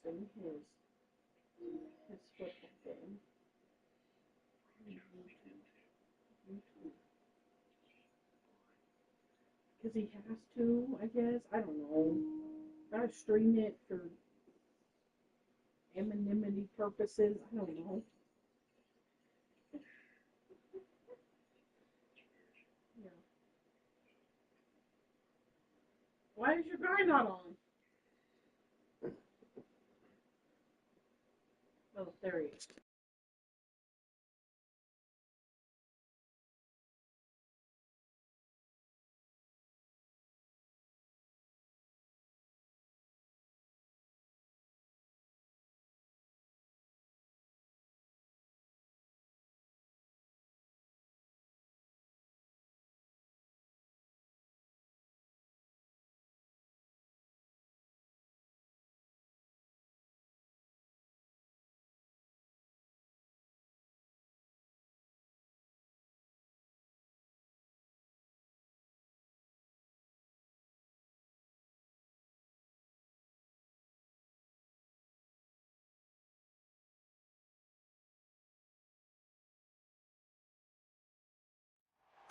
hosting his football game. Because he has to, I guess. I don't know. Gotta stream it for anonymity purposes. I don't know. Yeah. Why is your guy not on? Oh, there he is.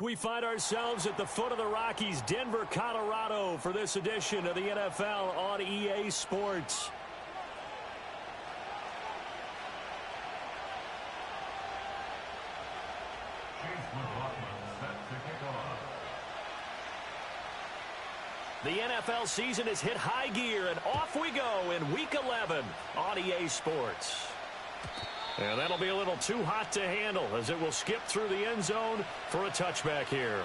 We find ourselves at the foot of the Rockies, Denver, Colorado, for this edition of the NFL on EA Sports. The NFL season has hit high gear, and off we go in Week 11 on EA Sports. And that'll be a little too hot to handle as it will skip through the end zone for a touchback here.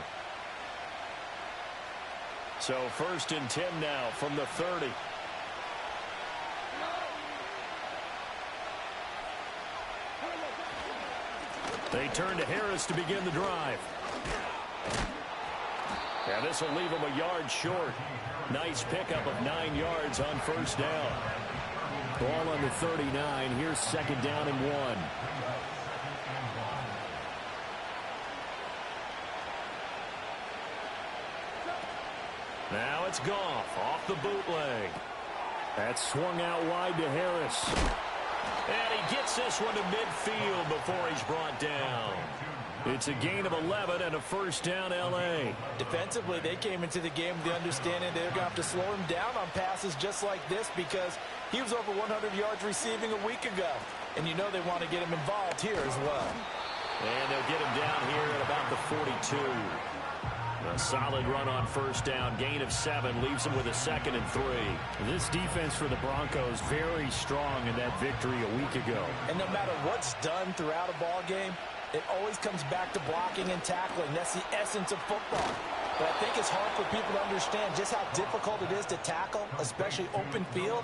So 1st and 10 now from the 30. They turn to Harris to begin the drive. And this will leave him a yard short. Nice pickup of 9 yards on first down. Ball on the 39. Here's 2nd down and 1. Now it's Goff off the bootleg. That's swung out wide to Harris. And he gets this one to midfield before he's brought down. It's a gain of 11 and a first down L.A. Defensively, they came into the game with the understanding they're going to have to slow him down on passes just like this because he was over 100 yards receiving a week ago. And you know they want to get him involved here as well. And they'll get him down here at about the 42. A solid run on first down. Gain of 7 leaves him with a 2nd and 3. This defense for the Broncos very strong in that victory a week ago. And no matter what's done throughout a ball game, it always comes back to blocking and tackling. That's the essence of football. But I think it's hard for people to understand just how difficult it is to tackle, especially open field.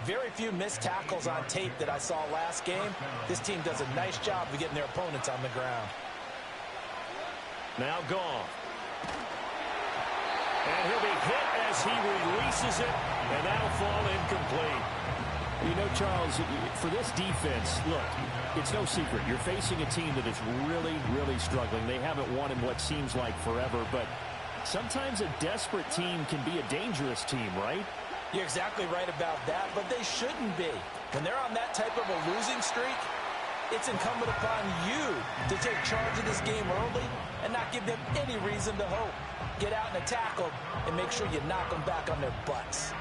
Very few missed tackles on tape that I saw last game. This team does a nice job of getting their opponents on the ground. Now Goff. And he'll be hit as he releases it, and that'll fall incomplete. You know, Charles, for this defense, look, it's no secret. You're facing a team that is really, really struggling. They haven't won in what seems like forever, but sometimes a desperate team can be a dangerous team, right? You're exactly right about that, but they shouldn't be. When they're on that type of a losing streak, it's incumbent upon you to take charge of this game early and not give them any reason to hope. Get out in a tackle and make sure you knock them back on their butts.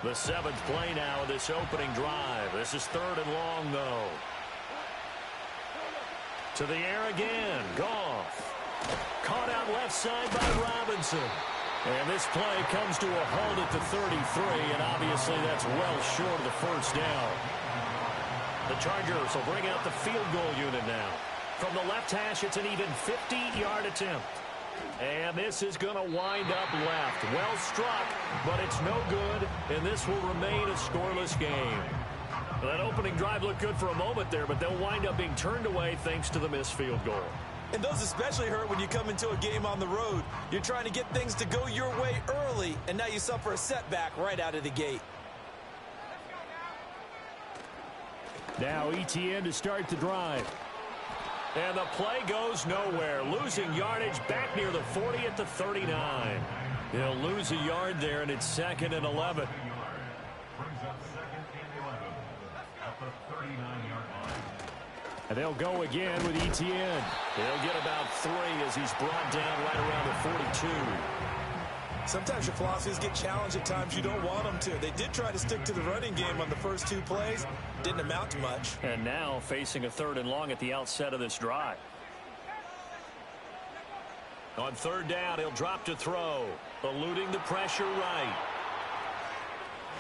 The 7th play now of this opening drive. This is 3rd and long, though. To the air again. Goff. Caught out left side by Robinson. And this play comes to a halt at the 33, and obviously that's well short of the first down. The Chargers will bring out the field goal unit now. From the left hash, it's an even 50-yard attempt. And this is going to wind up left. Well struck, but it's no good, and this will remain a scoreless game. That opening drive looked good for a moment there, but they'll wind up being turned away thanks to the missed field goal. And those especially hurt when you come into a game on the road. You're trying to get things to go your way early, and now you suffer a setback right out of the gate. Now ETN to start the drive. And the play goes nowhere. Losing yardage back near the 40 at the 39. He'll lose a yard there, and it's 2nd and 11. And they'll go again with Etienne. He'll get about 3 as he's brought down right around the 42. Sometimes your philosophies get challenged at times you don't want them to. They did try to stick to the running game on the first 2 plays. Didn't amount to much. And now facing a 3rd and long at the outset of this drive. On 3rd down, he'll drop to throw. Eluding the pressure right.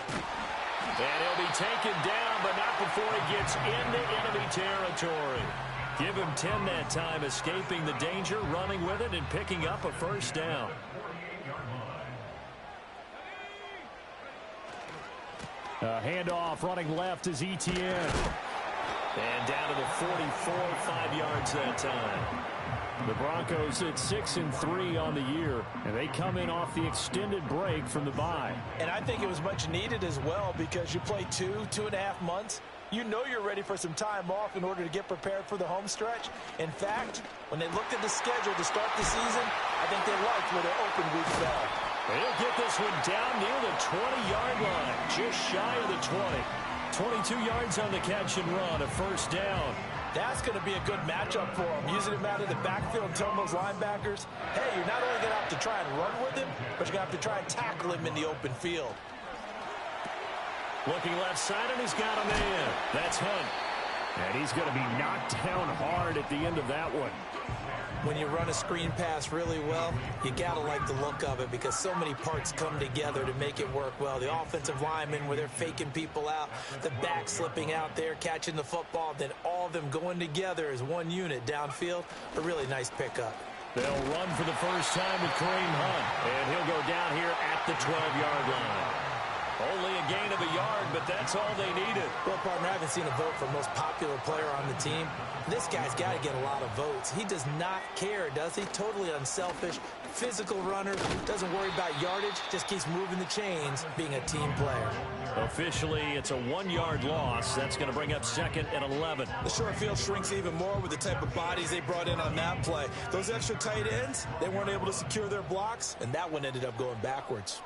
And he'll be taken down, but not before he gets into enemy territory. Give him 10 that time, escaping the danger, running with it, and picking up a 1st down. Handoff running left is Etienne. And down to the 44, 5 yards that time. The Broncos at 6-3 on the year, and they come in off the extended break from the bye. And I think it was much needed as well because you play 2.5 months. You know you're ready for some time off in order to get prepared for the home stretch. In fact, when they looked at the schedule to start the season, I think they liked where their open week fell. They'll get this one down near the 20-yard line, just shy of the 20. 22 yards on the catch and run, a 1st down. That's going to be a good matchup for him, using him out of the backfield, telling those linebackers, hey, you're not only going to have to try and run with him, but you're going to have to try and tackle him in the open field. Looking left side, and he's got a man. That's Hunt. And he's going to be knocked down hard at the end of that one. When you run a screen pass really well, you got to like the look of it because so many parts come together to make it work well. The offensive linemen, where they're faking people out, the back slipping out there, catching the football, then all of them going together as one unit downfield. A really nice pickup. They'll run for the first time with Kareem Hunt, and he'll go down here at the 12-yard line. Only a gain of a yard, but that's all they needed. Well, partner, I haven't seen a vote for most popular player on the team. This guy's got to get a lot of votes. He does not care, does he? Totally unselfish, physical runner, doesn't worry about yardage, just keeps moving the chains, being a team player. Officially, it's a 1-yard loss. That's going to bring up 2nd and 11. The short field shrinks even more with the type of bodies they brought in on that play. Those extra tight ends, they weren't able to secure their blocks, and that one ended up going backwards.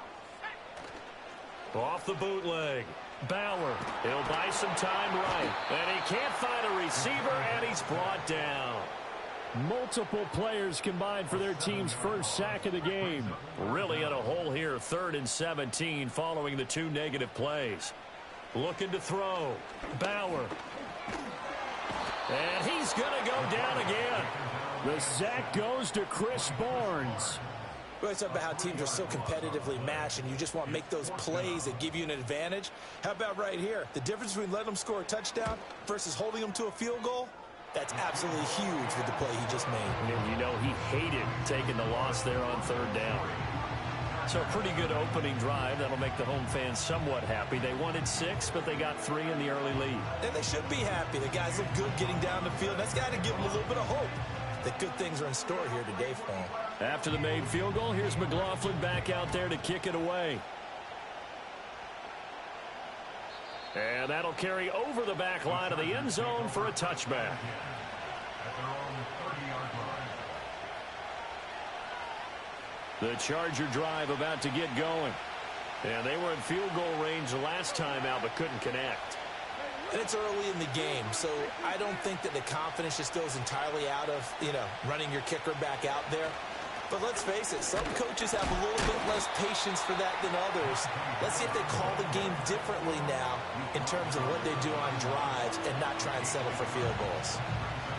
Off the bootleg. Bauer. He'll buy some time right. And he can't find a receiver, and he's brought down. Multiple players combined for their team's first sack of the game. Really in a hole here, 3rd and 17 following the 2 negative plays. Looking to throw. Bauer. And he's going to go down again. The sack goes to Chris Barnes. We always talk about how teams are so competitively matched and you just want to make those plays that give you an advantage. How about right here? The difference between letting them score a touchdown versus holding them to a field goal? That's absolutely huge with the play he just made. And you know he hated taking the loss there on 3rd down. So a pretty good opening drive. That'll make the home fans somewhat happy. They wanted 6, but they got 3 in the early lead. And they should be happy. The guys look good getting down the field. That's got to give them a little bit of hope that good things are in store here today for them. After the made field goal, here's McLaughlin back out there to kick it away. And that'll carry over the back line of the end zone for a touchback. The Charger drive about to get going. And they were in field goal range the last time out, but couldn't connect. And it's early in the game, so I don't think that the confidence just goes entirely out of, running your kicker back out there. But let's face it, some coaches have a little bit less patience for that than others. Let's see if they call the game differently now in terms of what they do on drives and not try and settle for field goals.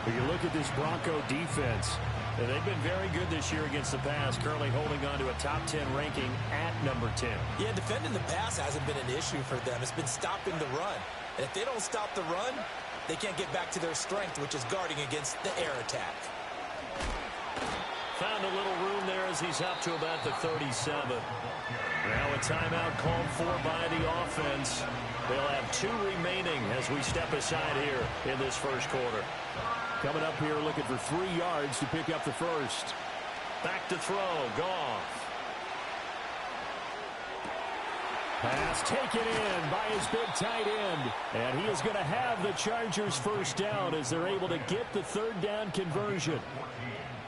When you look at this Bronco defense, and they've been very good this year against the pass, currently holding on to a top 10 ranking at number 10. Yeah, defending the pass hasn't been an issue for them. It's been stopping the run. And if they don't stop the run, they can't get back to their strength, which is guarding against the air attack. Found a little room there as he's up to about the 37. Now a timeout called for by the offense. They'll have 2 remaining as we step aside here in this first quarter. Coming up here looking for 3 yards to pick up the first. Back to throw. Goff. Pass taken in by his big tight end. And he is going to have the Chargers first down as they're able to get the third down conversion.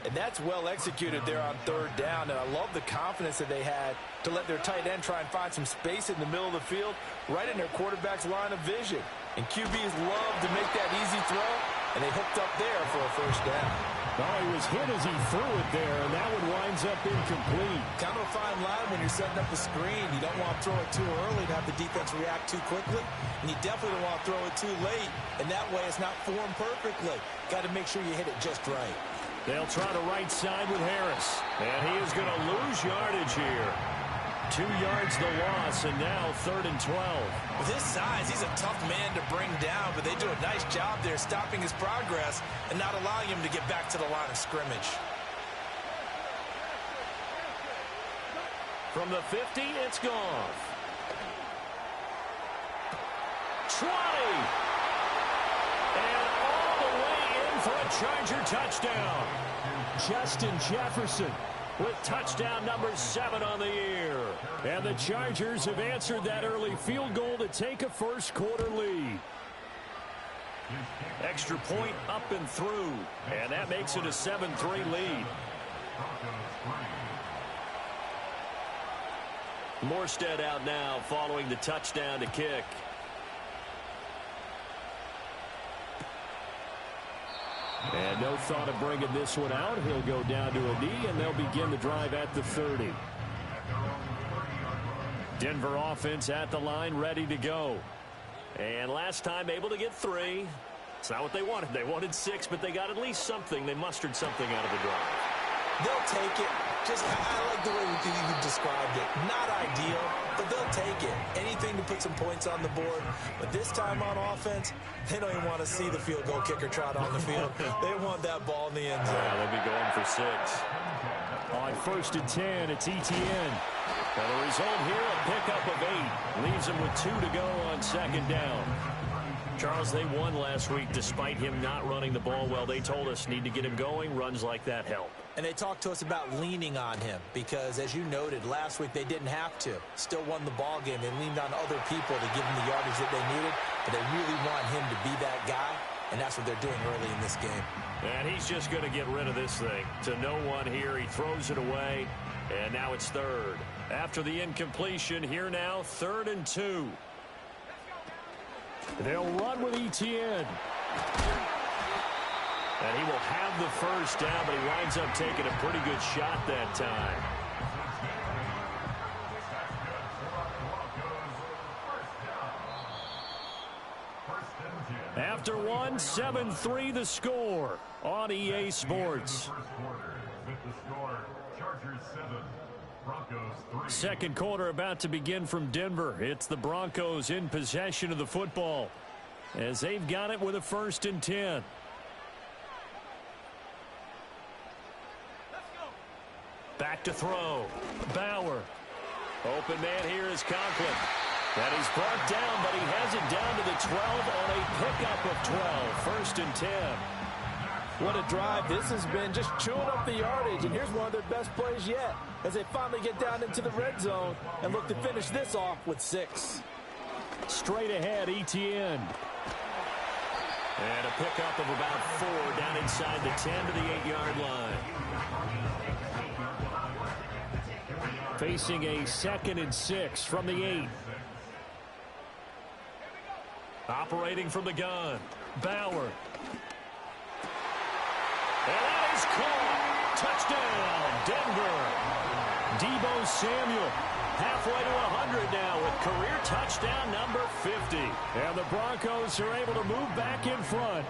And that's well executed there on third down. And I love the confidence that they had to let their tight end try and find some space in the middle of the field, right in their quarterback's line of vision. And QBs love to make that easy throw, and they hooked up there for a first down. Well, he was hit as he threw it there, and that one winds up incomplete. Kind of a fine line when you're setting up the screen. You don't want to throw it too early to have the defense react too quickly, and you definitely don't want to throw it too late, and that way it's not formed perfectly. Got to make sure you hit it just right. They'll try to right side with Harris, and he is going to lose yardage here. 2 yards the loss, and now 3rd and 12. With his size, he's a tough man to bring down, but they do a nice job there stopping his progress and not allowing him to get back to the line of scrimmage. From the 50, it's Goff. 20. And all the way in for a Charger touchdown. Justin Jefferson with touchdown number 7 on the year. And the Chargers have answered that early field goal to take a first quarter lead. Extra point up and through. And that makes it a 7-3 lead. Morstead out now following the touchdown to kick. And no thought of bringing this one out. He'll go down to a knee, and they'll begin the drive at the 30. Denver offense at the line, ready to go. And last time able to get 3. It's not what they wanted. They wanted 6, but they got at least something. They mustered something out of the drive. They'll take it. I like the way you described it. Not ideal, but they'll take it. Anything to put some points on the board. But this time on offense, they don't even want to see the field goal kicker trot on the field. They want that ball in the end zone. Yeah, they'll be going for 6. On 1st and 10, it's ETN. And the result here, a pickup of 8. Leaves them with 2 to go on 2nd down. Charles, they won last week despite him not running the ball well. They told us need to get him going. Runs like that help. And they talked to us about leaning on him because, as you noted, last week they didn't have to. Still won the ball game. They leaned on other people to give them the yardage that they needed, but they really want him to be that guy, and that's what they're doing early in this game. And he's just going to get rid of this thing. To no one here. He throws it away, and now it's 3rd. After the incompletion, here now, 3rd and 2. They'll run with ETN. And he will have the first down, but he winds up taking a pretty good shot that time. After 1, 7-3 the score on EA Sports. Second quarter about to begin from Denver. It's the Broncos in possession of the football as they've got it with a 1st and 10. Back to throw. Bauer. Open man here is Conklin. And he's brought down, but he has it down to the 12 on a pickup of 12. 1st and 10. What a drive. This has been just chewing up the yardage, and here's one of their best plays yet as they finally get down into the red zone and look to finish this off with 6. Straight ahead, ETN. And a pickup of about 4 down inside the 10 to the 8-yard line. Facing a 2nd and 6 from the 8. Operating from the gun. Bauer. And that is caught. Touchdown, Denver. Deebo Samuel. Halfway to 100 now with career touchdown number 50. And the Broncos are able to move back in front.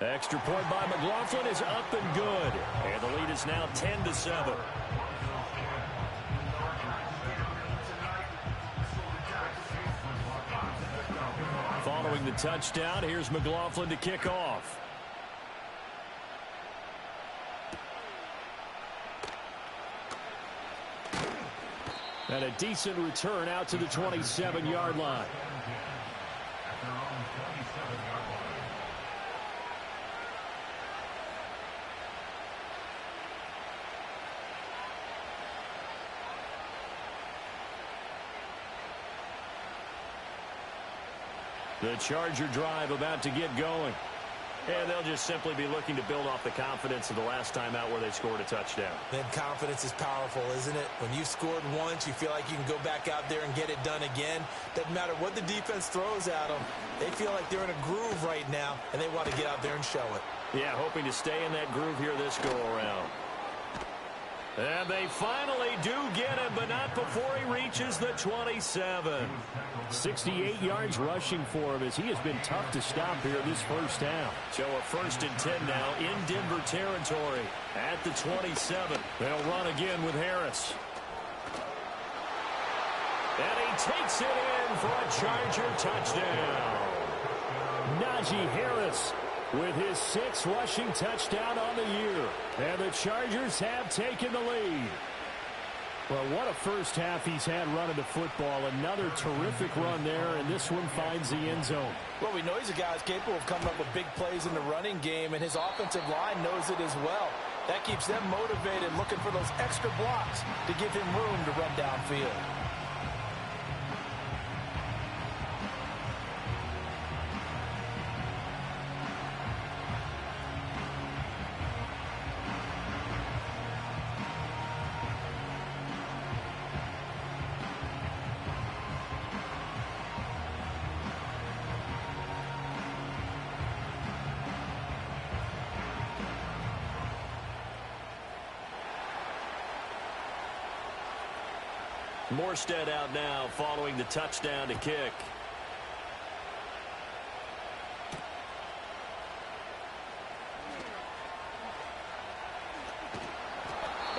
Extra point by McLaughlin is up and good. And the lead is now 10-7. Following the touchdown, here's McLaughlin to kick off. And a decent return out to the 27-yard line. The Charger drive about to get going. And they'll just simply be looking to build off the confidence of the last time out where they scored a touchdown. Then confidence is powerful, isn't it? When you've scored once, you feel like you can go back out there and get it done again. Doesn't matter what the defense throws at them. They feel like they're in a groove right now, and they want to get out there and show it. Yeah, hoping to stay in that groove here this go-around. And they finally do get him, but not before he reaches the 27. 68 yards rushing for him as he has been tough to stop here this first half. So a 1st and 10 now in Denver territory at the 27. They'll run again with Harris. And he takes it in for a Charger touchdown. Najee Harris with his 6th rushing touchdown on the year. And the Chargers have taken the lead. Well, what a first half he's had running the football. Another terrific run there, and this one finds the end zone. Well, we know he's a guy who's capable of coming up with big plays in the running game, and his offensive line knows it as well. That keeps them motivated, looking for those extra blocks to give him room to run downfield. Morstead out now following the touchdown to kick.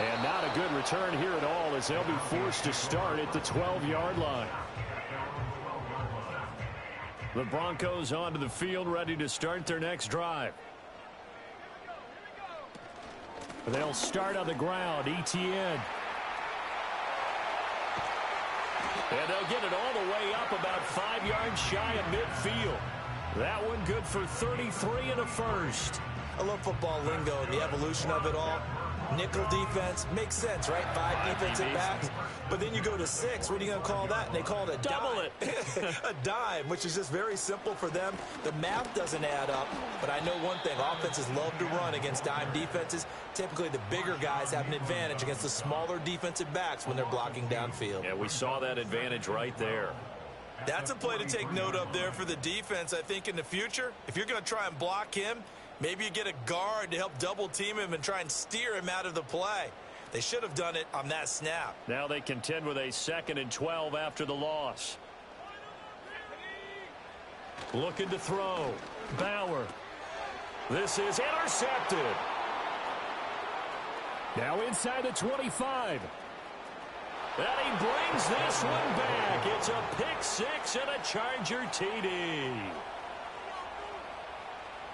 And not a good return here at all as they'll be forced to start at the 12-yard line. The Broncos onto the field ready to start their next drive. They'll start on the ground. ETN. And they'll get it all the way up about 5 yards shy of midfield. That one good for 33 and a first. I love football lingo and the evolution of it all. Nickel defense makes sense, right? 5 defensive backs. But then you go to 6. What are you going to call that? And they call it a double dime. it. A dime, which is just very simple for them. The math doesn't add up. But I know one thing. Offenses love to run against dime defenses. Typically, the bigger guys have an advantage against the smaller defensive backs when they're blocking downfield. Yeah, we saw that advantage right there. That's a play to take note of there for the defense, I think, in the future. If you're going to try and block him, maybe you get a guard to help double team him and try and steer him out of the play. They should have done it on that snap. Now they contend with a 2nd and 12 after the loss. Looking to throw. Bauer. This is intercepted. Now inside the 25. And he brings this one back. It's a pick 6 and a Charger TD.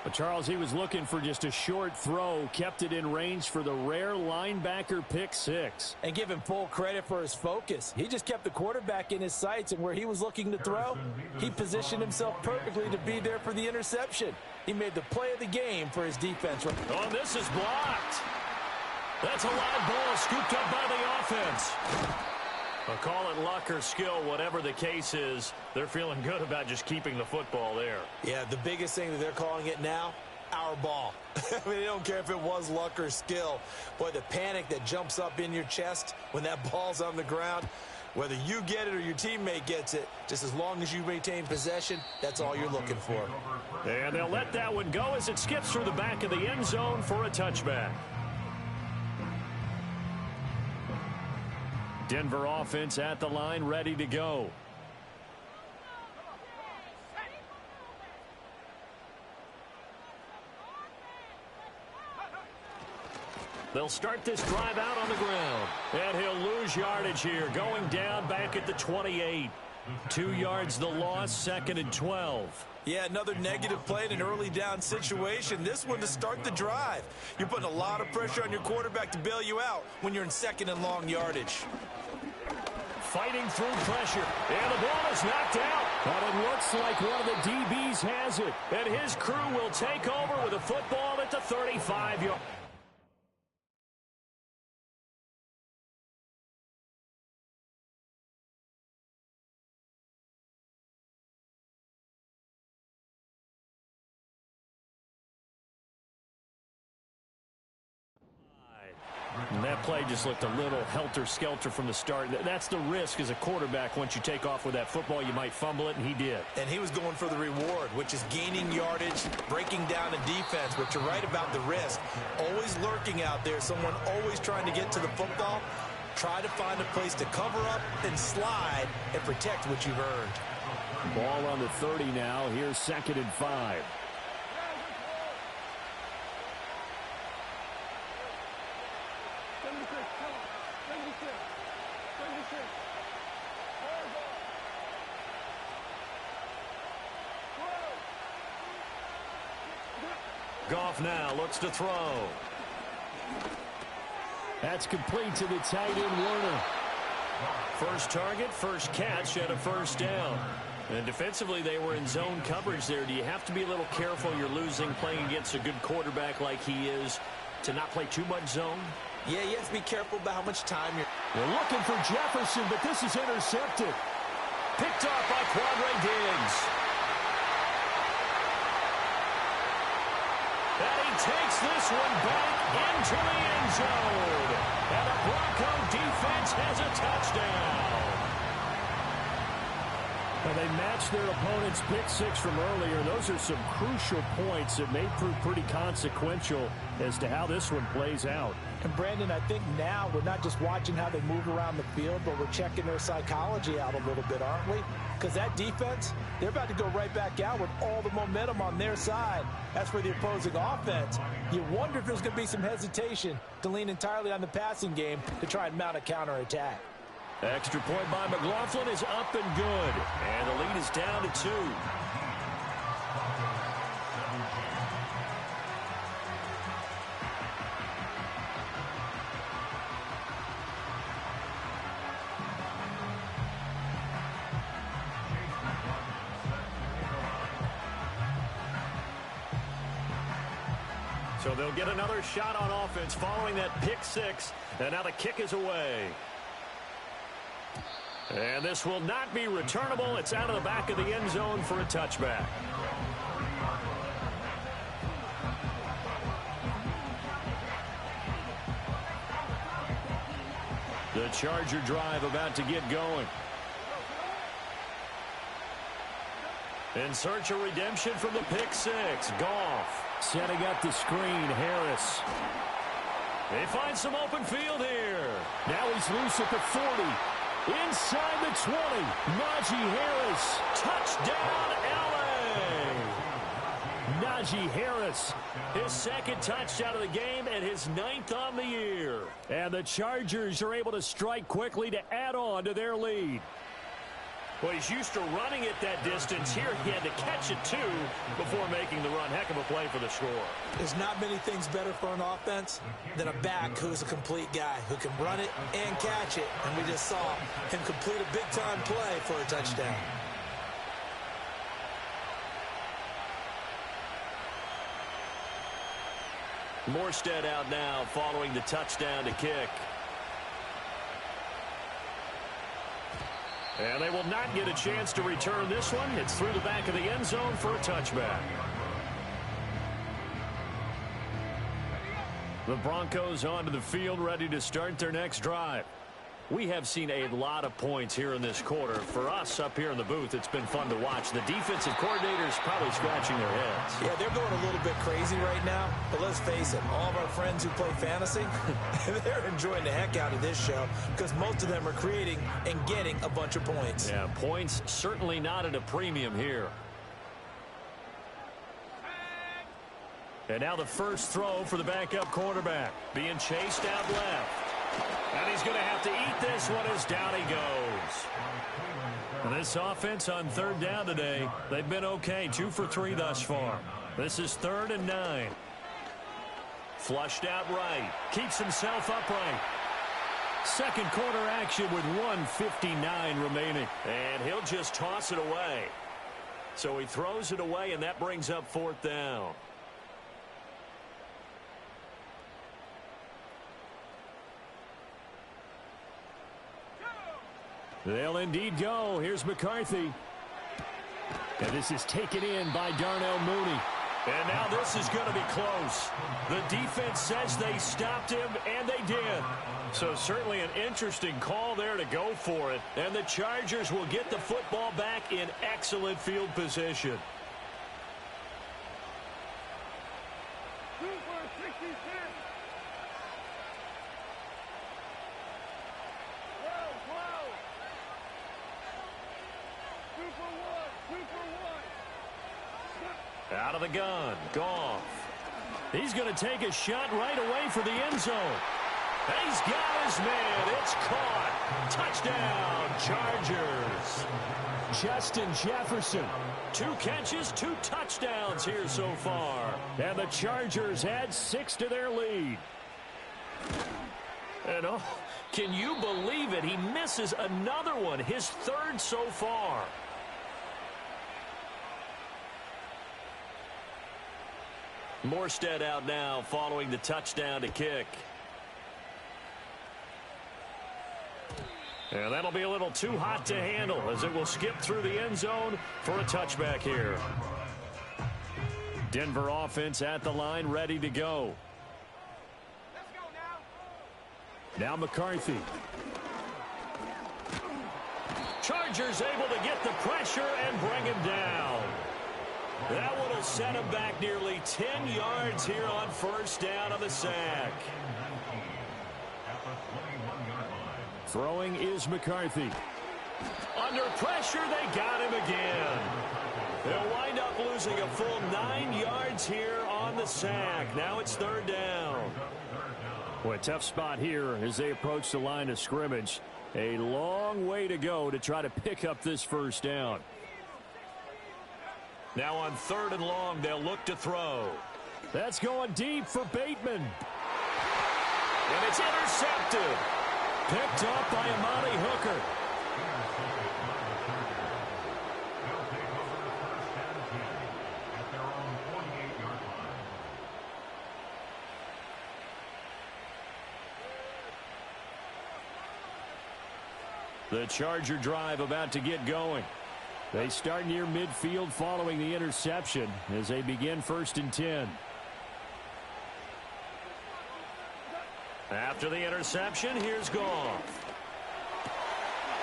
But Charles, he was looking for just a short throw, kept it in range for the rare linebacker pick 6. And give him full credit for his focus. He just kept the quarterback in his sights, and where he was looking to throw, he positioned himself perfectly to be there for the interception. He made the play of the game for his defense. Oh, this is blocked. That's a live ball scooped up by the offense. I'll call it luck or skill, whatever the case is. They're feeling good about just keeping the football there. Yeah, the biggest thing that they're calling it now, our ball. I mean, they don't care if it was luck or skill. Boy, the panic that jumps up in your chest when that ball's on the ground, whether you get it or your teammate gets it, just as long as you maintain possession, that's all you're looking for. And they'll let that one go as it skips through the back of the end zone for a touchback. Denver offense at the line, ready to go. They'll start this drive out on the ground. And he'll lose yardage here, going down back at the 28. 2 yards the loss, 2nd and 12. Yeah, another negative play in an early down situation. This one to start the drive. You're putting a lot of pressure on your quarterback to bail you out when you're in 2nd and long yardage. Fighting through pressure, and the ball is knocked out. But it looks like one of the DBs has it. And his crew will take over with a football at the 35-yard. that play just looked a little helter-skelter from the start. That's the risk as a quarterback. Once you take off with that football, you might fumble it, and he did. And he was going for the reward, which is gaining yardage, breaking down a defense. But you're right about the risk. Always lurking out there, someone always trying to get to the football. Try to find a place to cover up and slide and protect what you've earned. Ball on the 30 now. Here's 2nd and 5. Goff now looks to throw. That's complete to the tight end, Warner. First target, first catch, and a first down. And defensively, they were in zone coverage there. Do you have to be a little careful? You're losing playing against a good quarterback like he is to not play too much zone? Yeah, you have to be careful about how much time you're... They're looking for Jefferson, but this is intercepted. Picked off by Quadre Diggs. And he takes this one back into the end zone. And the Bronco defense has a touchdown. And they matched their opponent's pick six from earlier. Those are some crucial points that may prove pretty consequential as to how this one plays out. And Brandon, I think now we're not just watching how they move around the field, but we're checking their psychology out a little bit, aren't we? Because that defense, they're about to go right back out with all the momentum on their side. As for the opposing offense, you wonder if there's going to be some hesitation to lean entirely on the passing game to try and mount a counterattack. Extra point by McLaughlin is up and good. And the lead is down to 2. So they'll get another shot on offense following that pick six. And now the kick is away. And this will not be returnable. It's out of the back of the end zone for a touchback. The Charger drive about to get going. In search of redemption from the pick six. Goff. Setting up the screen, Harris. They find some open field here. Now he's loose at the 40. Inside the 20. Najee Harris. Touchdown, L.A. Najee Harris. His second touchdown of the game and his 9th on the year. And the Chargers are able to strike quickly to add on to their lead. Well, he's used to running it that distance. Here he had to catch it, too, before making the run. Heck of a play for the score. There's not many things better for an offense than a back who's a complete guy, who can run it and catch it. And we just saw him complete a big-time play for a touchdown. Morstead out now following the touchdown to kick. And they will not get a chance to return this one. It's through the back of the end zone for a touchback. The Broncos onto the field, ready to start their next drive. We have seen a lot of points here in this quarter. For us up here in the booth, it's been fun to watch. The defensive coordinators probably scratching their heads. Yeah, they're going a little bit crazy right now. But let's face it, all of our friends who play fantasy, they're enjoying the heck out of this show because most of them are creating and getting a bunch of points. Yeah, points certainly not at a premium here. And now the first throw for the backup quarterback. Being chased out left. And he's going to have to eat this one as down he goes. And this offense on 3rd down today, they've been okay. 2 for 3 thus far. This is 3rd and 9. Flushed out right. Keeps himself upright. Second quarter action with 1:59 remaining. And he'll just toss it away. So he throws it away, and that brings up 4th down. They'll indeed go. Here's McCarthy. And this is taken in by Darnell Mooney. And now this is going to be close. The defense says they stopped him, and they did. So certainly an interesting call there to go for it. And the Chargers will get the football back in excellent field position. Out of the gun, Goff. He's going to take a shot right away for the end zone. And he's got his man. It's caught. Touchdown, Chargers. Justin Jefferson. 2 catches, 2 touchdowns here so far. And the Chargers add 6 to their lead. And oh, can you believe it? He misses another one, his 3rd so far. Morstead out now following the touchdown to kick. And that'll be a little too hot to handle as it will skip through the end zone for a touchback here. Denver offense at the line ready to go. Let's go now. Now McCarthy. Chargers able to get the pressure and bring him down. That one will set him back nearly 10 yards here on 1st down on the sack. Throwing is McCarthy. Under pressure, they got him again. They'll wind up losing a full 9 yards here on the sack. Now it's 3rd down. Well, a tough spot here as they approach the line of scrimmage. A long way to go to try to pick up this 1st down. Now on 3rd and long, they'll look to throw. That's going deep for Bateman. And it's intercepted. Picked up by Amani Hooker. The Charger drive about to get going. They start near midfield following the interception as they begin 1st and 10. After the interception, here's Goff.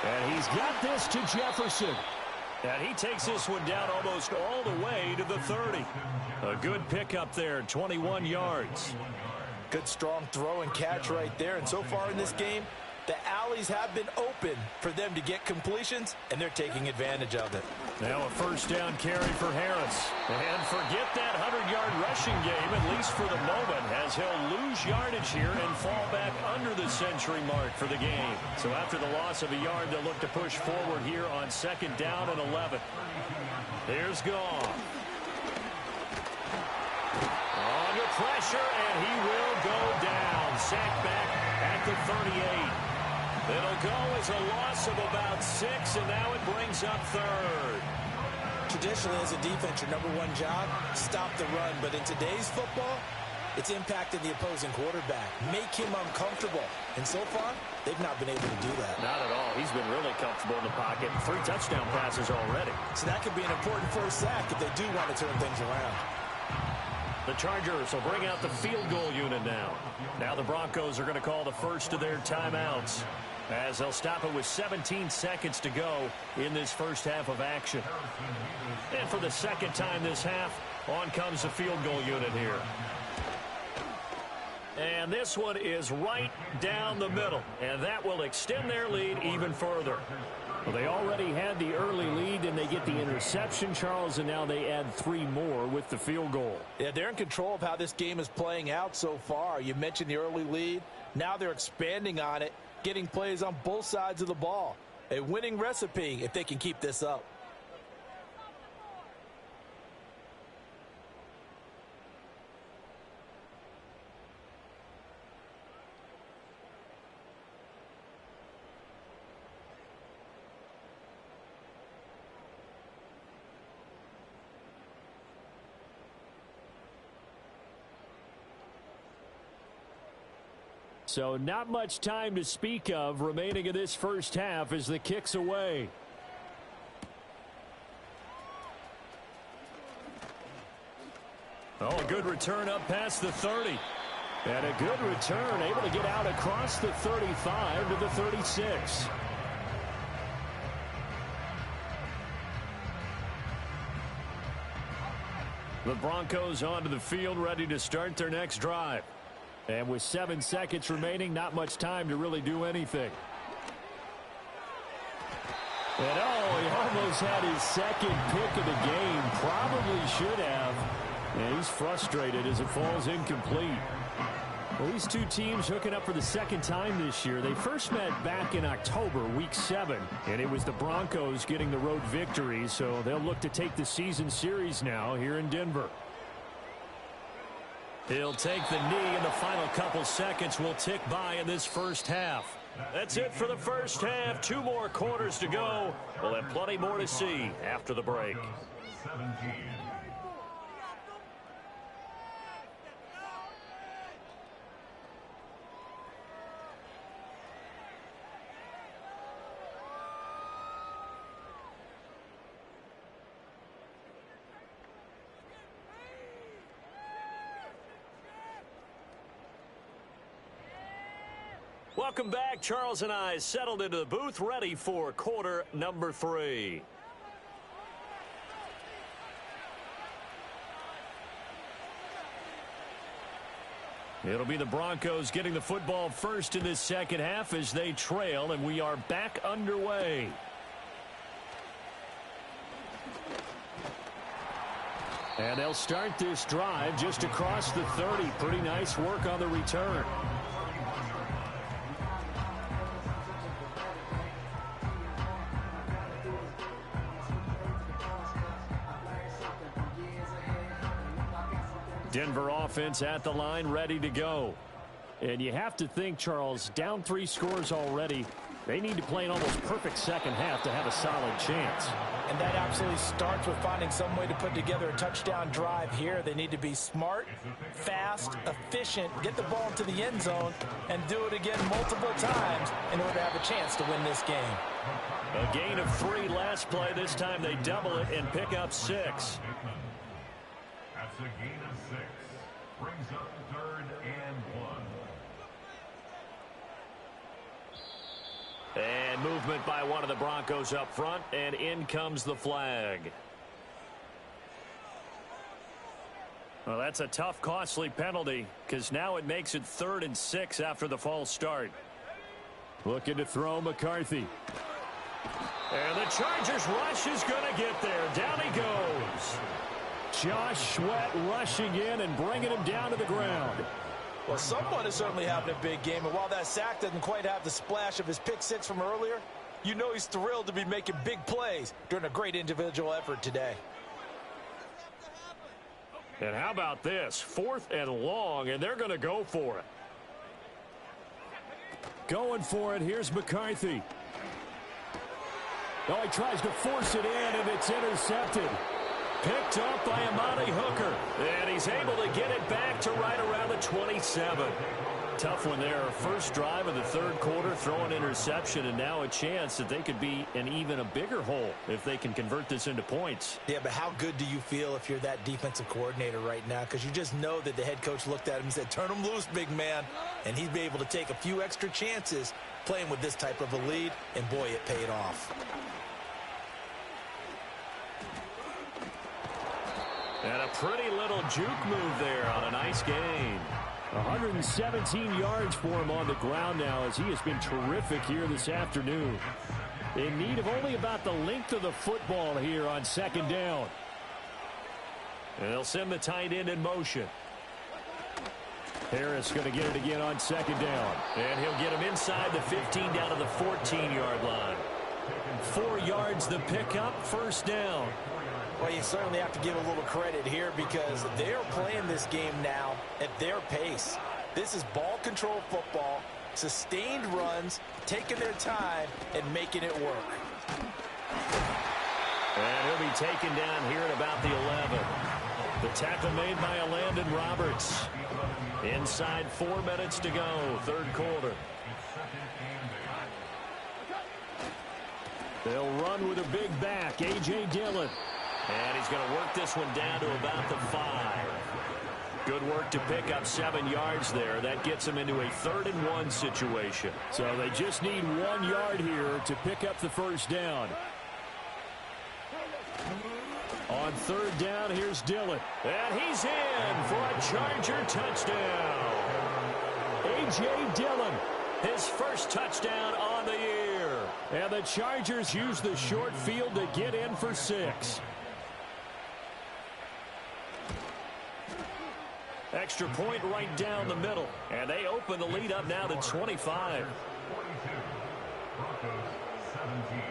And he's got this to Jefferson. And he takes this one down almost all the way to the 30. A good pickup there, 21 yards. Good strong throw and catch right there. And so far in this game, the alleys have been open for them to get completions, and they're taking advantage of it. Now a 1st down carry for Harris. And forget that 100-yard rushing game, at least for the moment, as he'll lose yardage here and fall back under the century mark for the game. So after the loss of a yard, they'll look to push forward here on 2nd down and 11. Here's Goff. Under pressure, and he will go down. Sacked back at the 38. It'll go as a loss of about 6, and now it brings up 3rd. Traditionally, as a defense, your #1 job, stop the run. But in today's football, it's impacting the opposing quarterback. Make him uncomfortable. And so far, they've not been able to do that. Not at all. He's been really comfortable in the pocket. 3 touchdown passes already. So that could be an important 1st sack if they do want to turn things around. The Chargers will bring out the field goal unit now. Now the Broncos are going to call the first of their timeouts, as they'll stop it with 17 seconds to go in this 1st half of action. And for the 2nd time this half, on comes the field goal unit here. And this one is right down the middle, and that will extend their lead even further. Well, they already had the early lead, and they get the interception, Charles, and now they add 3 more with the field goal. Yeah, they're in control of how this game is playing out so far. You mentioned the early lead. Now they're expanding on it, getting plays on both sides of the ball. A winning recipe if they can keep this up. So not much time to speak of remaining in this 1st half as the kick's away. Oh, a good return up past the 30. And a good return, able to get out across the 35 to the 36. The Broncos onto the field, ready to start their next drive. And with 7 seconds remaining, not much time to really do anything. And oh, he almost had his second pick of the game. Probably should have. And he's frustrated as it falls incomplete. Well, these two teams hooking up for the second time this year. They first met back in October, week 7. And it was the Broncos getting the road victory. So they'll look to take the season series now here in Denver. He'll take the knee, and the final couple seconds will tick by in this first half. That's it for the first half. 2 more quarters to go. We'll have plenty more to see after the break. Welcome back. Charles and I settled into the booth, ready for quarter number 3. It'll be the Broncos getting the football first in this second half as they trail, and we are back underway. And they'll start this drive just across the 30. Pretty nice work on the return. Denver offense at the line, ready to go. And you have to think, Charles, down 3 scores already. They need to play an almost perfect second half to have a solid chance. And that absolutely starts with finding some way to put together a touchdown drive here. They need to be smart, fast, efficient, get the ball into the end zone, and do it again multiple times in order to have a chance to win this game. A gain of 3 last play. This time they double it and pick up 6. That's a gain of 6. Brings up 3rd and 1. And movement by one of the Broncos up front, and in comes the flag. Well, that's a tough, costly penalty, because now it makes it 3rd and 6 after the false start. Looking to throw McCarthy. And the Chargers rush is going to get there. Down he goes. Josh Sweat rushing in and bringing him down to the ground. Well, someone is certainly having a big game, and while that sack doesn't quite have the splash of his pick 6 from earlier, you know he's thrilled to be making big plays during a great individual effort today. And how about this? 4th and long, and they're going to go for it. Going for it. Here's McCarthy. Oh, he tries to force it in, and it's intercepted. Picked up by Amani Hooker. And he's able to get it back to right around the 27. Tough one there. First drive of the 3rd quarter, throw an interception, and now a chance that they could be in even a bigger hole if they can convert this into points. Yeah, but how good do you feel if you're that defensive coordinator right now? Because you just know that the head coach looked at him and said, turn him loose, big man. And he'd be able to take a few extra chances playing with this type of a lead, and boy, it paid off. And a pretty little juke move there on a nice gain. 117 yards for him on the ground now as he has been terrific here this afternoon. In need of only about the length of the football here on 2nd down. And they'll send the tight end in motion. Harris going to get it again on 2nd down. And he'll get him inside the 15 down to the 14-yard line. 4 yards the pickup, 1st down. Well, you certainly have to give a little credit here because they're playing this game now at their pace. This is ball control football, sustained runs, taking their time, and making it work. And he'll be taken down here at about the 11. The tackle made by Landon Roberts. Inside 4 minutes to go, 3rd quarter. They'll run with a big back, A.J. Dillon. And he's going to work this one down to about the 5. Good work to pick up 7 yards there. That gets them into a 3rd and 1 situation. So they just need 1 yard here to pick up the first down. On 3rd down, here's Dillon. And he's in for a Charger touchdown. A.J. Dillon. His first touchdown on the year. And the Chargers use the short field to get in for 6. Extra point right down the middle. And they open the lead up now to 25. 42. Broncos 17.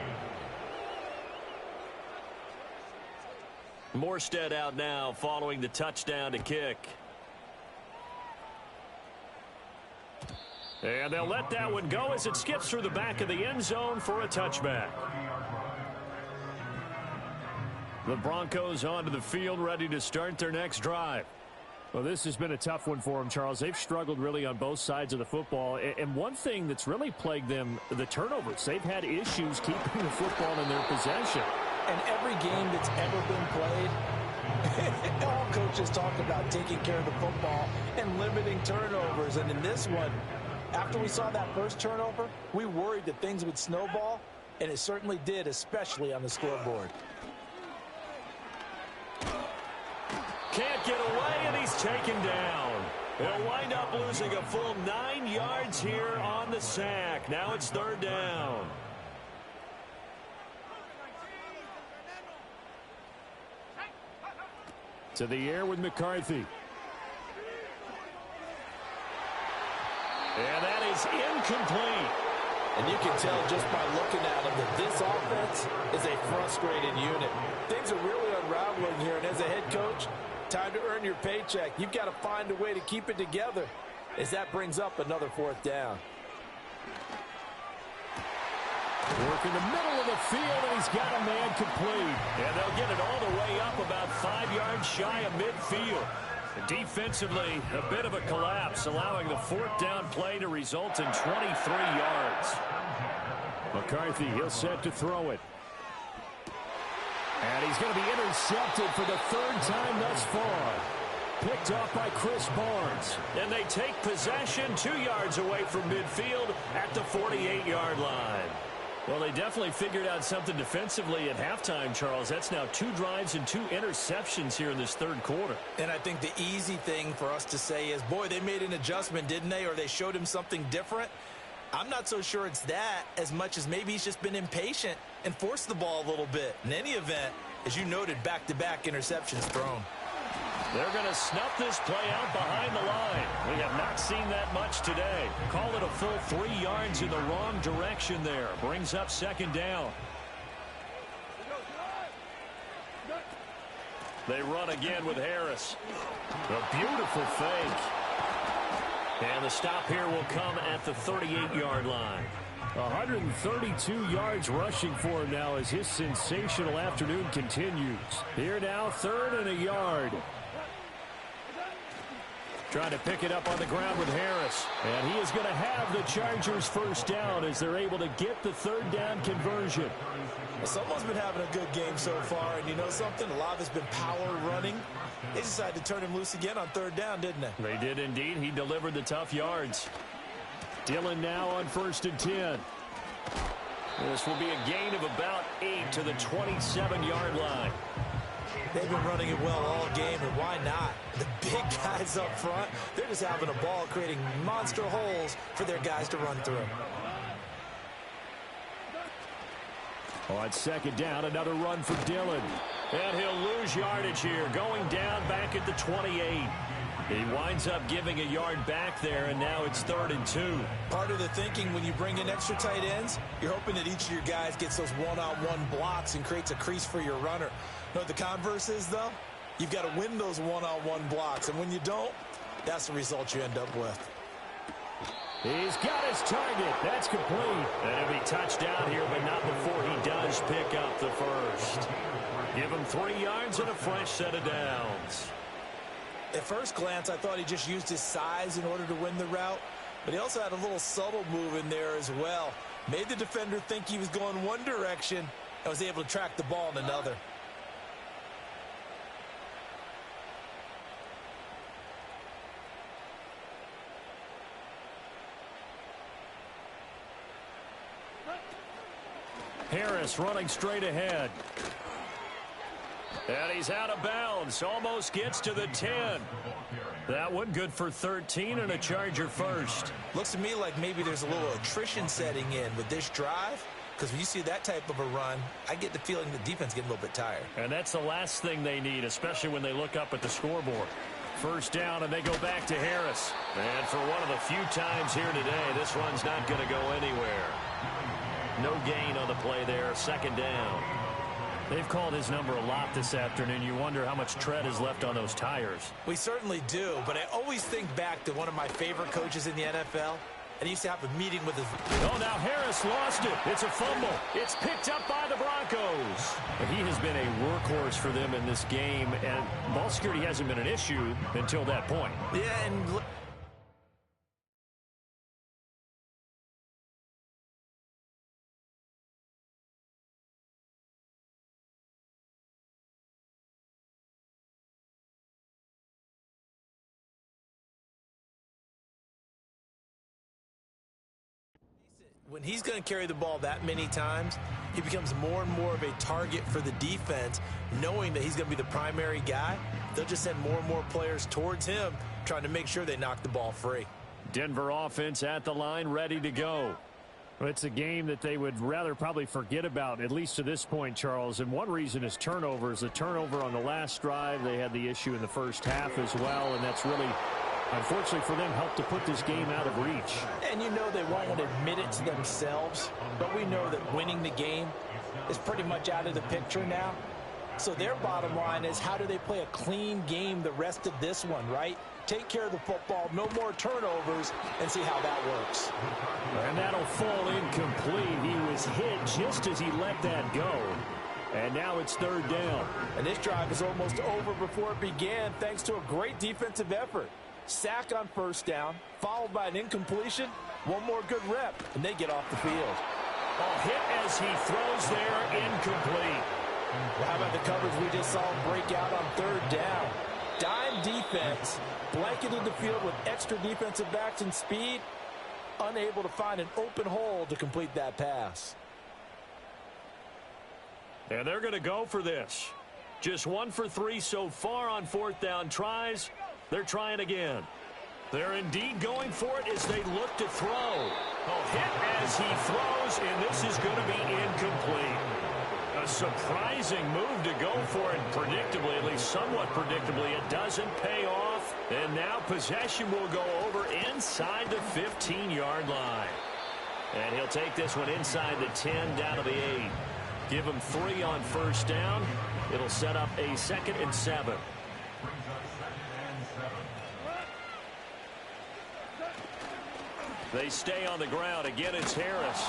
Morstead out now following the touchdown to kick. And they'll let that one go as it skips through the back of the end zone for a touchback. The Broncos onto the field, ready to start their next drive. Well, this has been a tough one for them, Charles. They've struggled really on both sides of the football. And one thing that's really plagued them, the turnovers. They've had issues keeping the football in their possession. And every game that's ever been played, all coaches talk about taking care of the football and limiting turnovers. And in this one, after we saw that first turnover, we worried that things would snowball, and it certainly did, especially on the scoreboard. Can't get away, and he's taken down. He'll wind up losing a full 9 yards here on the sack. Now it's 3rd down. To the air with McCarthy. And that is incomplete. And you can tell just by looking at them that this offense is a frustrated unit. Things are really unraveling here, and as a head coach, time to earn your paycheck. You've got to find a way to keep it together as that brings up another 4th down. Work in the middle of the field, and he's got a man complete. And they'll get it all the way up about 5 yards shy of midfield. Defensively, a bit of a collapse, allowing the 4th down play to result in 23 yards. McCarthy, he'll set to throw it. And he's going to be intercepted for the 3rd time thus far. Picked off by Chris Barnes. And they take possession 2 yards away from midfield at the 48-yard line. Well, they definitely figured out something defensively at halftime, Charles. That's now 2 drives and 2 interceptions here in this 3rd quarter. And I think the easy thing for us to say is, boy, they made an adjustment, didn't they? Or they showed him something different. I'm not so sure it's that as much as maybe he's just been impatient and forced the ball a little bit. In any event, as you noted, back-to-back interceptions thrown. They're going to snuff this play out behind the line. We have not seen that much today. Call it a full 3 yards in the wrong direction there. Brings up 2nd down. They run again with Harris. A beautiful fake. And the stop here will come at the 38-yard line. 132 yards rushing for him now as his sensational afternoon continues. Here now, 3rd and a yard. Trying to pick it up on the ground with Harris. And he is going to have the Chargers 1st down as they're able to get the 3rd down conversion. Well, someone's been having a good game so far, and you know something? A lot of it's been power running. They decided to turn him loose again on 3rd down, didn't they? They did indeed. He delivered the tough yards. Dillon now on 1st and 10. This will be a gain of about 8 to the 27-yard line. They've been running it well all game, and why not? The big guys up front, they're just having a ball, creating monster holes for their guys to run through. On 2nd down, another run for Dillon. And he'll lose yardage here, going down back at the 28. He winds up giving a yard back there, and now it's 3rd and 2. Part of the thinking when you bring in extra tight ends, you're hoping that each of your guys gets those one-on-one blocks and creates a crease for your runner. You know what the converse is, though? You've got to win those one-on-one blocks, and when you don't, that's the result you end up with. He's got his target. That's complete. And he'll be touched down here, but not before he does pick up the first. Give him 3 yards and a fresh set of downs. At first glance, I thought he just used his size in order to win the route, but he also had a little subtle move in there as well. Made the defender think he was going one direction and was able to track the ball in another. Harris running straight ahead. And he's out of bounds. Almost gets to the 10. That one good for 13 and a Charger first. Looks to me like maybe there's a little attrition setting in with this drive. Because when you see that type of a run, I get the feeling the defense getting a little bit tired. And that's the last thing they need, especially when they look up at the scoreboard. First down, and they go back to Harris. And for one of the few times here today, this run's not going to go anywhere. No gain on the play there. Second down. They've called his number a lot this afternoon. You wonder how much tread is left on those tires. We certainly do, but I always think back to one of my favorite coaches in the NFL. And he used to have a meeting with his... Oh, now Harris lost it. It's a fumble. It's picked up by the Broncos. He has been a workhorse for them in this game, and ball security hasn't been an issue until that point. Yeah, and... when he's going to carry the ball that many times, he becomes more and more of a target for the defense, knowing that he's going to be the primary guy. They'll just send more and more players towards him, trying to make sure they knock the ball free. Denver offense at the line, ready to go. Well, it's a game that they would rather probably forget about, at least to this point, Charles. And one reason is turnovers. The turnover on the last drive, they had the issue in the first half as well, and that's really, unfortunately for them, helped to put this game out of reach. And you know they won't want to admit it to themselves, but we know that winning the game is pretty much out of the picture now. So their bottom line is, how do they play a clean game the rest of this one, right? Take care of the football, no more turnovers, and see how that works. And that'll fall incomplete. He was hit just as he let that go. And now it's third down. And this drive is almost over before it began, thanks to a great defensive effort. Sack on first down, followed by an incompletion. One more good rep, and they get off the field. Oh, hit as he throws there, incomplete. Well, how about the coverage we just saw him break out on third down? Dime defense, blanketed the field with extra defensive backs and speed, unable to find an open hole to complete that pass. And they're going to go for this. Just 1 for 3 so far on fourth down tries. They're trying again. They're indeed going for it as they look to throw. Oh, hit as he throws, and this is going to be incomplete. A surprising move to go for it, predictably, at least somewhat predictably. It doesn't pay off, and now possession will go over inside the 15-yard line. And he'll take this one inside the 10, down to the 8. Give him 3 on first down. It'll set up a 2nd and 7. They stay on the ground. Again, it's Harris.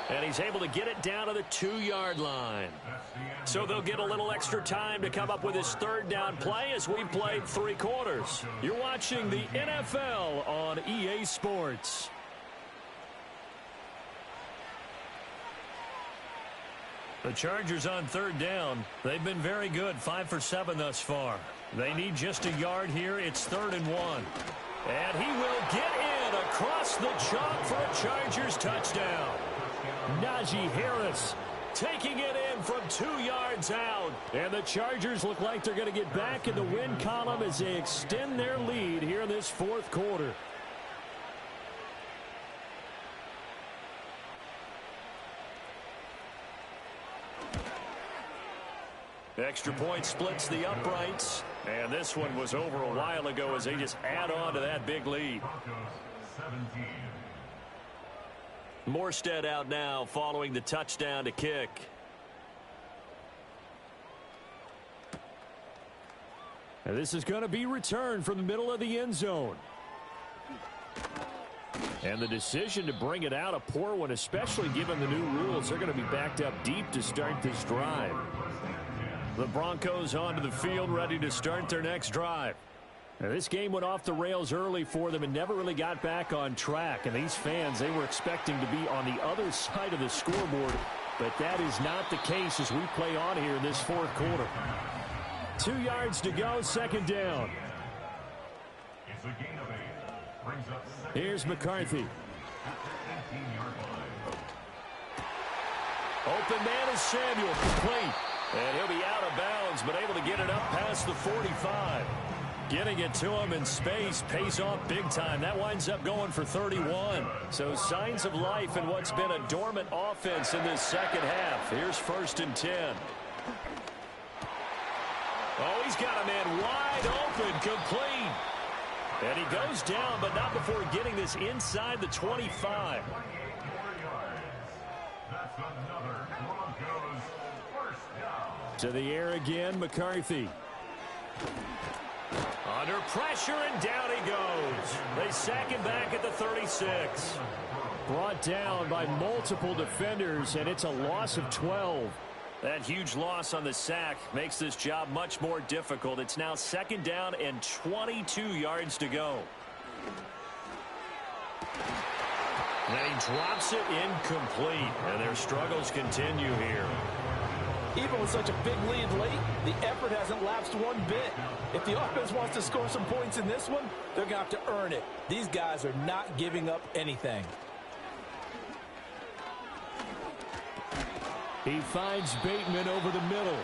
And he's able to get it down to the 2-yard line. So they'll get a little extra time to come up with his third down play as we've played 3 quarters. You're watching the NFL on EA Sports. The Chargers on third down. They've been very good, 5 for 7 thus far. They need just a yard here. It's 3rd and 1. And he will get in across the chalk for a Chargers touchdown. Najee Harris taking it in from 2 yards out. And the Chargers look like they're going to get back in the win column as they extend their lead here in this 4th quarter. Extra point splits the uprights. And this one was over a while ago as they just add on to that big lead. Morstead out now following the touchdown to kick. And this is going to be returned from the middle of the end zone. And the decision to bring it out, a poor one, especially given the new rules. They're going to be backed up deep to start this drive. The Broncos onto the field, ready to start their next drive. Now, this game went off the rails early for them and never really got back on track. And these fans, they were expecting to be on the other side of the scoreboard. But that is not the case as we play on here in this 4th quarter. 2 yards to go, 2nd down. It's a gain of 8. Brings up 2nd. Here's McCarthy. Open man is Samuel, complete. And he'll be out of bounds, but able to get it up past the 45. Getting it to him in space pays off big time. That winds up going for 31. So signs of life in what's been a dormant offense in this second half. Here's 1st and 10. Oh, he's got a man wide open, complete. And he goes down, but not before getting this inside the 25. That's another Broncos first down. To the air again, McCarthy. Under pressure, and down he goes. They sack him back at the 36. Brought down by multiple defenders, and it's a loss of 12. That huge loss on the sack makes this job much more difficult. It's now 2nd down and 22 yards to go. And he drops it incomplete, and their struggles continue here. Even with such a big lead late, the effort hasn't lapsed one bit. If the offense wants to score some points in this one, they're going to have to earn it. These guys are not giving up anything. He finds Bateman over the middle.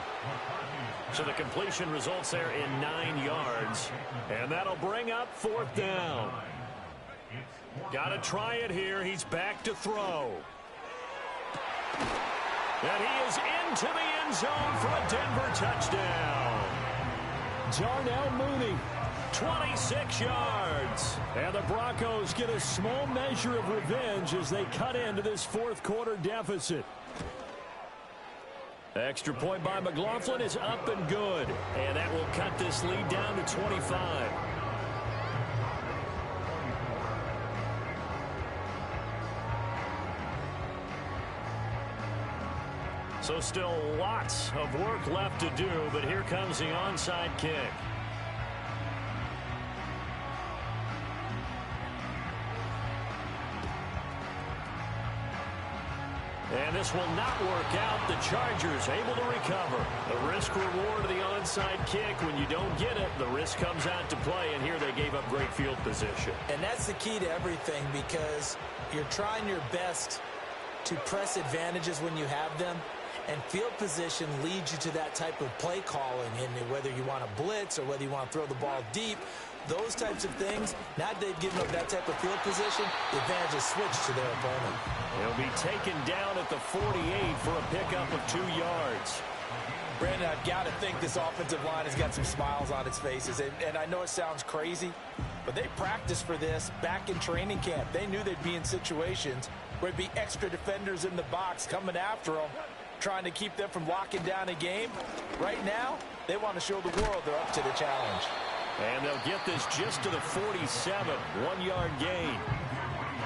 So the completion results there in 9 yards. And that'll bring up 4th down. Got to try it here. He's back to throw. And he is into the end zone for a Denver touchdown. Darnell Mooney. 26 yards. And the Broncos get a small measure of revenge as they cut into this 4th quarter deficit. Extra point by McLaughlin is up and good. And that will cut this lead down to 25. So still lots of work left to do, but here comes the onside kick. And this will not work out. The Chargers able to recover. The risk-reward of the onside kick. When you don't get it, the risk comes out to play, and here they gave up great field position. And that's the key to everything, because you're trying your best to press advantages when you have them. And field position leads you to that type of play calling, and whether you want to blitz or whether you want to throw the ball deep, those types of things. Now that they've given up that type of field position, the advantage is switched to their opponent. He'll be taken down at the 48 for a pickup of 2 yards. Brandon, I've got to think this offensive line has got some smiles on its faces. And I know it sounds crazy, but they practiced for this back in training camp. They knew they'd be in situations where there'd be extra defenders in the box coming after them, trying to keep them from locking down a game. Right now, they want to show the world they're up to the challenge. And they'll get this just to the 47, 1-yard gain.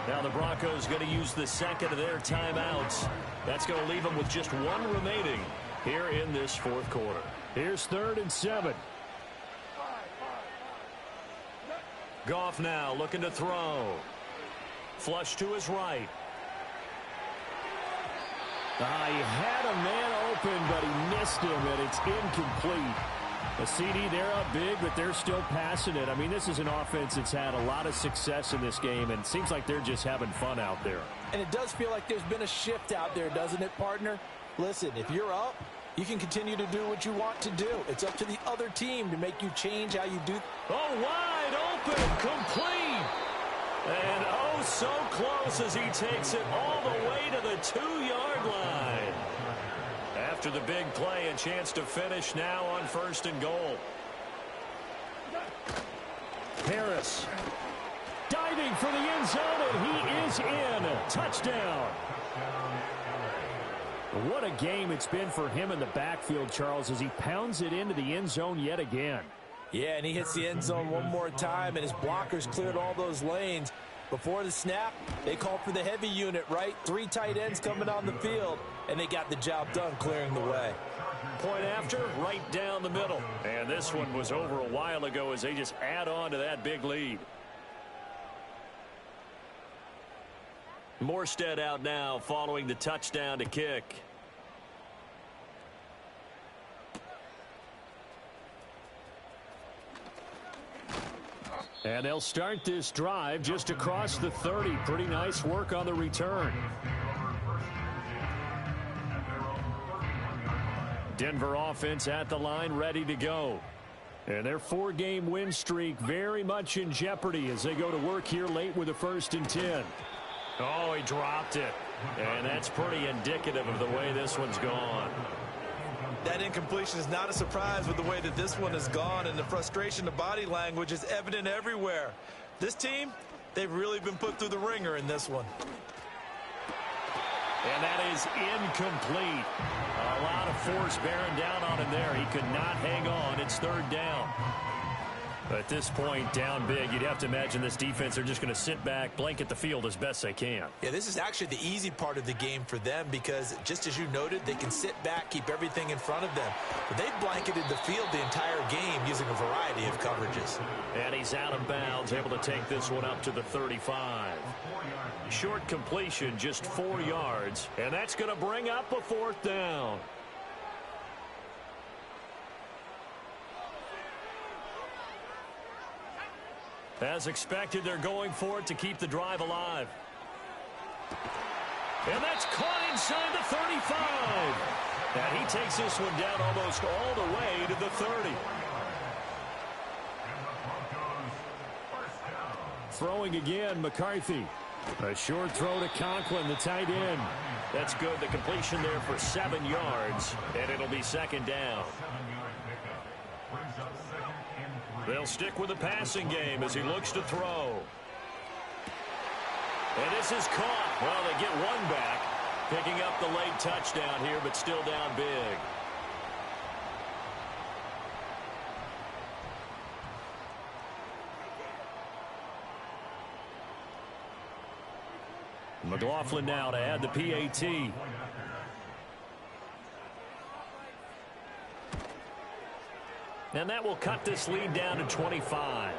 Now the Broncos going to use the second of their timeouts. That's going to leave them with just 1 remaining here in this 4th quarter. Here's 3rd and 7. Goff now looking to throw. Flush to his right. He had a man open, but he missed him, and it's incomplete. A CD, they're up big, but they're still passing it. I mean, this is an offense that's had a lot of success in this game, and it seems like they're just having fun out there. And it does feel like there's been a shift out there, doesn't it, partner? Listen, if you're up, you can continue to do what you want to do. It's up to the other team to make you change how you do. Oh, wide open, complete. And oh, so close as he takes it all the way to the 2-yard line. After the big play, a chance to finish now on 1st and goal. Harris diving for the end zone, and he is in. Touchdown. What a game it's been for him in the backfield, Charles, as he pounds it into the end zone yet again. Yeah, and he hits the end zone one more time, and his blockers cleared all those lanes. Before the snap, they called for the heavy unit, right? 3 tight ends coming on the field, and they got the job done clearing the way. Point after, right down the middle. And this one was over a while ago as they just add on to that big lead. Morstead out now following the touchdown to kick. And they'll start this drive just across the 30. Pretty nice work on the return. Denver offense at the line, ready to go. And their 4-game win streak very much in jeopardy as they go to work here late with a 1st and 10. Oh, he dropped it. And that's pretty indicative of the way this one's gone. That incompletion is not a surprise with the way that this one has gone, and the frustration, the body language is evident everywhere. This team, they've really been put through the ringer in this one. And that is incomplete. A lot of force bearing down on him there. He could not hang on. It's 3rd down. At this point, down big, you'd have to imagine this defense, they're just going to sit back, blanket the field as best they can. Yeah, this is actually the easy part of the game for them because, just as you noted, they can sit back, keep everything in front of them. But they've blanketed the field the entire game using a variety of coverages. And he's out of bounds, able to take this one up to the 35. Short completion, just 4 yards, and that's going to bring up a 4th down. As expected, they're going for it to keep the drive alive. And that's caught inside the 35. And he takes this one down almost all the way to the 30. Throwing again, McCarthy. A short throw to Conklin, the tight end. That's good. The completion there for 7 yards, and it'll be 2nd down. They'll stick with the passing game as he looks to throw. And this is caught. Well, they get one back, picking up the late touchdown here, but still down big. McLaughlin now to add the PAT. And that will cut this lead down to 25.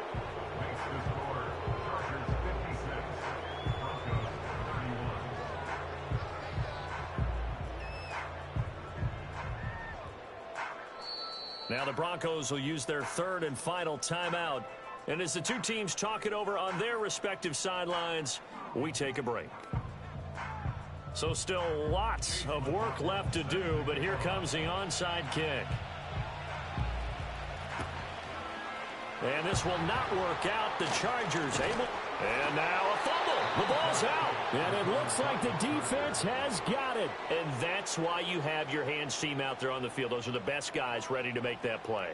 Now the Broncos will use their 3rd and final timeout. And as the two teams talk it over on their respective sidelines, we take a break. So still lots of work left to do, but here comes the onside kick. And this will not work out. The Chargers able. And now a fumble. The ball's out. And it looks like the defense has got it. And that's why you have your hands team out there on the field. Those are the best guys ready to make that play.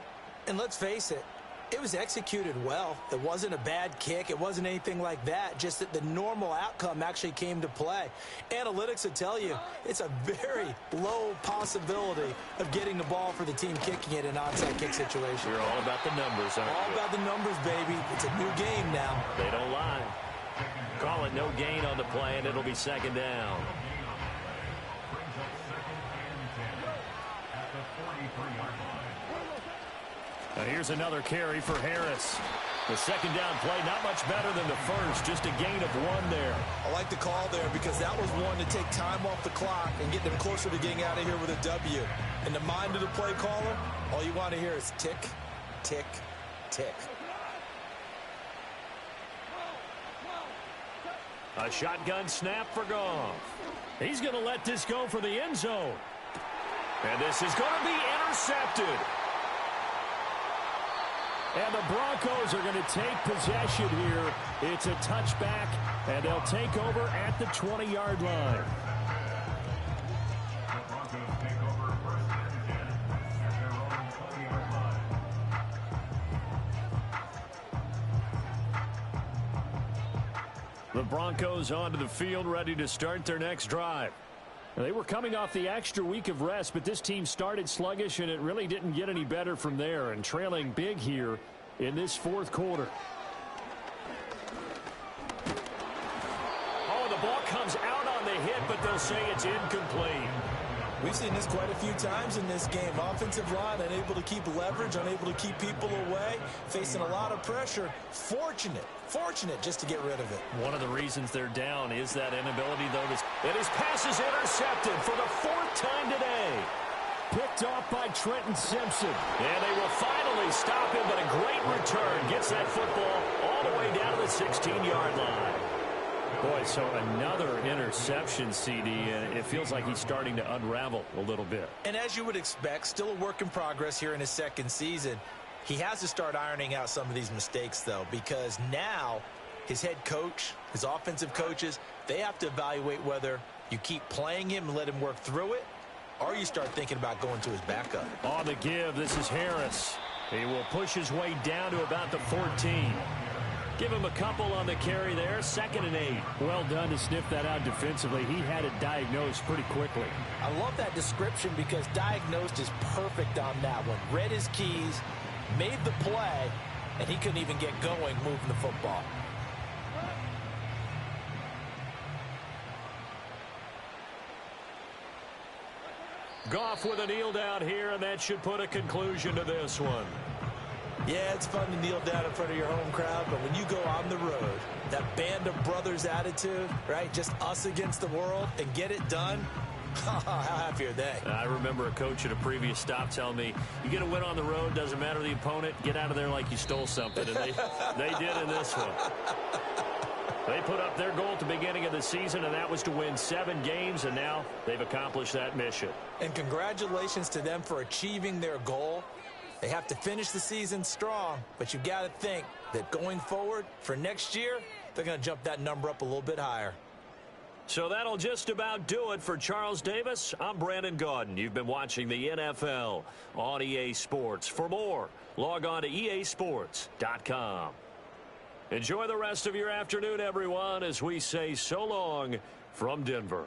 And let's face it, it was executed well. It wasn't a bad kick. It wasn't anything like that. Just that the normal outcome actually came to play. Analytics will tell you it's a very low possibility of getting the ball for the team kicking it in an onside kick situation. You're all about the numbers, aren't you? All about the numbers, baby. It's a new game now. They don't lie. Call it no gain on the play, and it'll be 2nd down. Now here's another carry for Harris. The 2nd down play, not much better than the first, just a gain of 1 there. I like the call there because that was one to take time off the clock and get them closer to getting out of here with a W. In the mind of the play caller, all you want to hear is tick, tick, tick. A shotgun snap for Goff. He's going to let this go for the end zone. And this is going to be intercepted. And the Broncos are going to take possession here. It's a touchback, and they'll take over at the 20-yard line. The Broncos take over 1st and 10 at their own 20-yard line. The Broncos onto the field, ready to start their next drive. They were coming off the extra week of rest, but this team started sluggish, and it really didn't get any better from there, and trailing big here in this 4th quarter. Oh, the ball comes out on the hit, but they'll say it's incomplete. We've seen this quite a few times in this game. Offensive line unable to keep leverage, unable to keep people away, facing a lot of pressure. Fortunate just to get rid of it. One of the reasons they're down is that inability, though. And his pass is intercepted for the 4th time today. Picked off by Trenton Simpson. And they will finally stop him, but a great return. Gets that football all the way down to the 16-yard line. Boy, so another interception, CD, and it feels like he's starting to unravel a little bit. And as you would expect, still a work in progress here in his second season. He has to start ironing out some of these mistakes, though, because now his head coach, his offensive coaches, they have to evaluate whether you keep playing him and let him work through it, or you start thinking about going to his backup. On the give, this is Harris. He will push his way down to about the 14. Give him a couple on the carry there, 2nd and 8. Well done to sniff that out defensively. He had it diagnosed pretty quickly. I love that description because diagnosed is perfect on that one. Read his keys, made the play, and he couldn't even get going moving the football. Goff with a kneel down here, and that should put a conclusion to this one. Yeah, it's fun to kneel down in front of your home crowd, but when you go on the road, that band of brothers attitude, right, just us against the world, and get it done, how happy are they? I remember a coach at a previous stop telling me, you get a win on the road, doesn't matter the opponent, get out of there like you stole something, and they did in this one. They put up their goal at the beginning of the season, and that was to win 7 games, and now they've accomplished that mission. And congratulations to them for achieving their goal. They have to finish the season strong, but you've got to think that going forward for next year, they're going to jump that number up a little bit higher. So that'll just about do it for Charles Davis. I'm Brandon Gaudin. You've been watching the NFL on EA Sports. For more, log on to easports.com. Enjoy the rest of your afternoon, everyone, as we say so long from Denver.